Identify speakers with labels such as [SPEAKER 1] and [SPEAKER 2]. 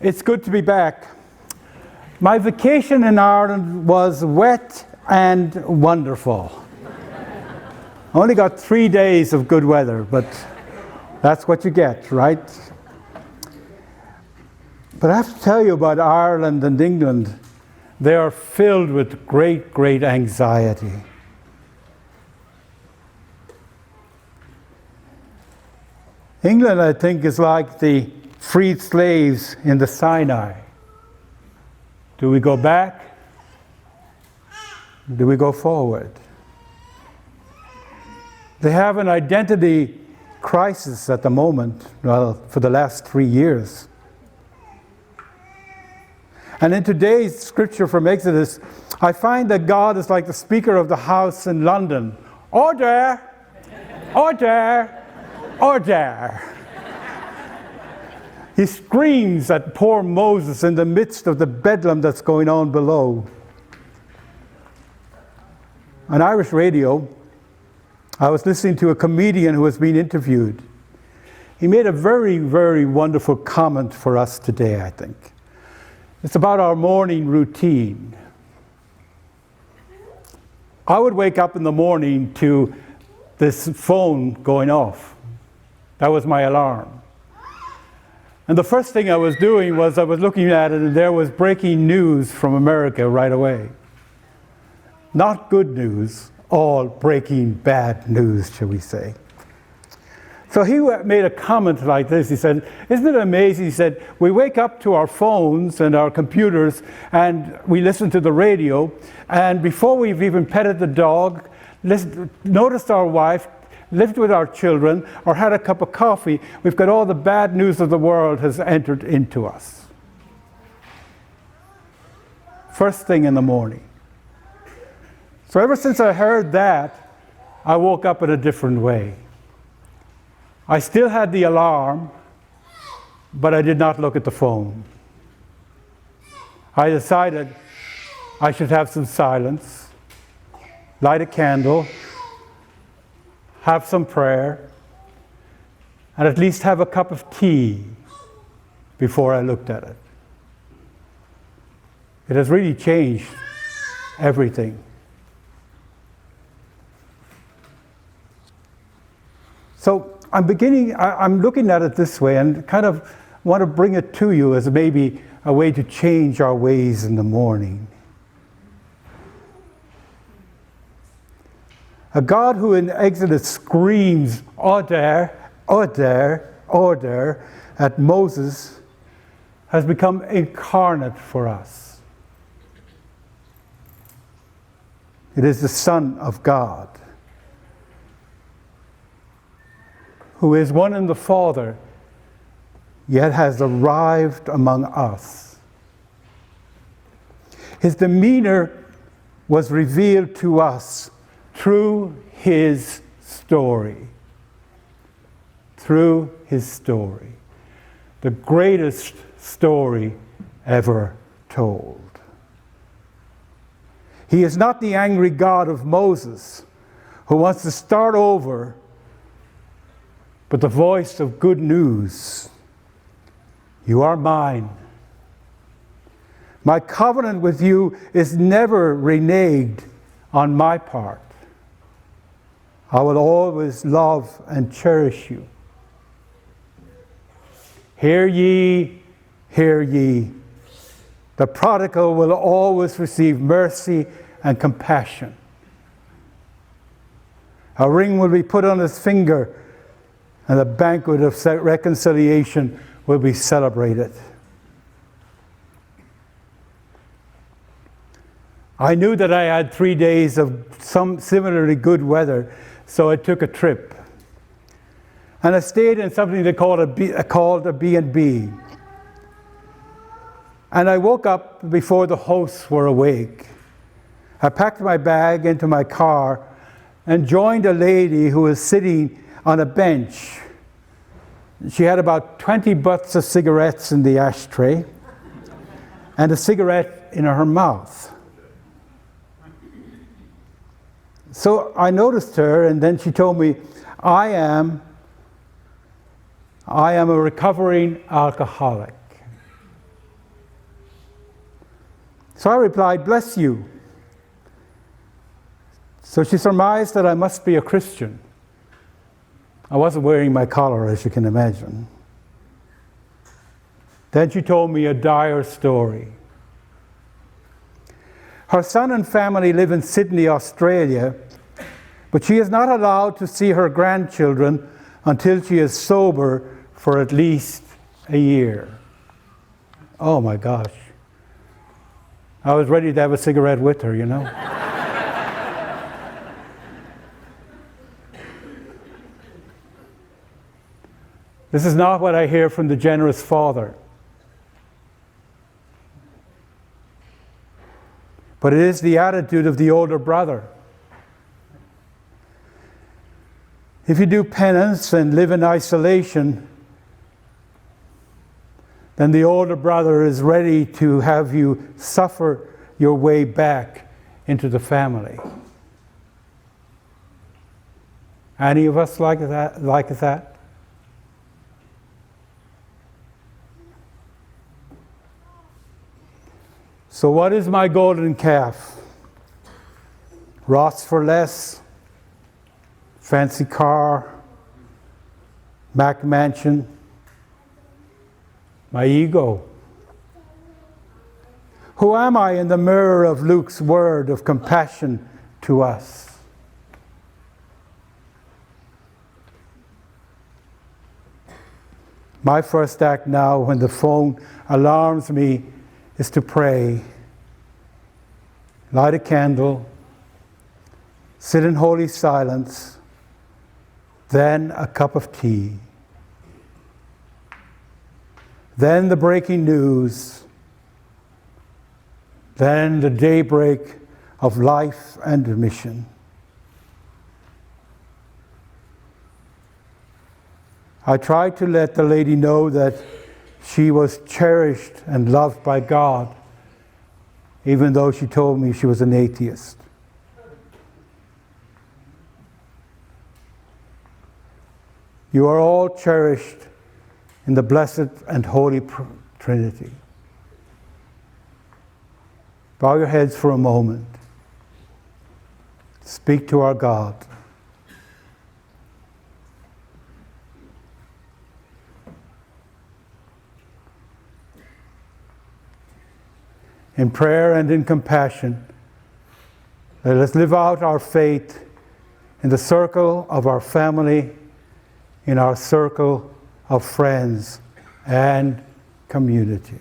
[SPEAKER 1] It's good to be back. My vacation in Ireland was wet and wonderful. I only got 3 days of good weather, but that's what you get, right? But I have to tell you about Ireland and England. They are filled with great, great anxiety. England, I think, is like the freed slaves in the Sinai. Do we go back? Do we go forward? They have an identity crisis at the moment, well, for the last 3 years. And in today's scripture from Exodus, I find that God is like the Speaker of the House in London. Order! Order! Order! He screams at poor Moses in the midst of the bedlam that's going on below. On Irish radio, I was listening to a comedian who was being interviewed. He made a very, very wonderful comment for us today, I think. It's about our morning routine. I would wake up in the morning to this phone going off. That was my alarm. And the first thing I was doing was I was looking at it, and there was breaking news from America right away. Not good news, all breaking bad news, shall we say. So he made a comment like this. He said, isn't it amazing? He said, we wake up to our phones and our computers and we listen to the radio, and before we've even petted the dog, noticed our wife, lived with our children, or had a cup of coffee, we've got all the bad news of the world has entered into us. First thing in the morning. So ever since I heard that, I woke up in a different way. I still had the alarm, but I did not look at the phone. I decided I should have some silence, light a candle, have some prayer, and at least have a cup of tea before I looked at it. It has really changed everything. So I'm looking at it this way and kind of want to bring it to you as maybe a way to change our ways in the morning. A God who in Exodus screams, order, order, order, at Moses has become incarnate for us. It is the Son of God, who is one in the Father, yet has arrived among us. His demeanor was revealed to us through his story. Through his story. The greatest story ever told. He is not the angry God of Moses who wants to start over, but the voice of good news. You are mine. My covenant with you is never reneged on my part. I will always love and cherish you. Hear ye, hear ye. The prodigal will always receive mercy and compassion. A ring will be put on his finger, and a banquet of reconciliation will be celebrated. I knew that I had 3 days of some similarly good weather, so I took a trip. And I stayed in something they called a B&B. And I woke up before the hosts were awake. I packed my bag into my car and joined a lady who was sitting on a bench. She had about 20 butts of cigarettes in the ashtray and a cigarette in her mouth. So I noticed her, and then she told me, I am a recovering alcoholic. So I replied, "Bless you." So she surmised that I must be a Christian. I wasn't wearing my collar, as you can imagine. Then she told me a dire story. Her son and family live in Sydney, Australia, but she is not allowed to see her grandchildren until she is sober for at least a year. Oh my gosh. I was ready to have a cigarette with her, you know. This is not what I hear from the generous father. But it is the attitude of the older brother. If you do penance and live in isolation, then the older brother is ready to have you suffer your way back into the family. Any of us like that? So what is my golden calf? Ross for less, fancy car, Mac mansion, my ego. Who am I in the mirror of Luke's word of compassion to us? My first act now, when the phone alarms me, is to pray, light a candle, sit in holy silence, then a cup of tea. Then the breaking news, then the daybreak of life and mission. I tried to let the lady know that she was cherished and loved by God, even though she told me she was an atheist. You are all cherished in the blessed and holy Trinity. Bow your heads for a moment. Speak to our God. In prayer and in compassion, let us live out our faith in the circle of our family, in our circle of friends and community.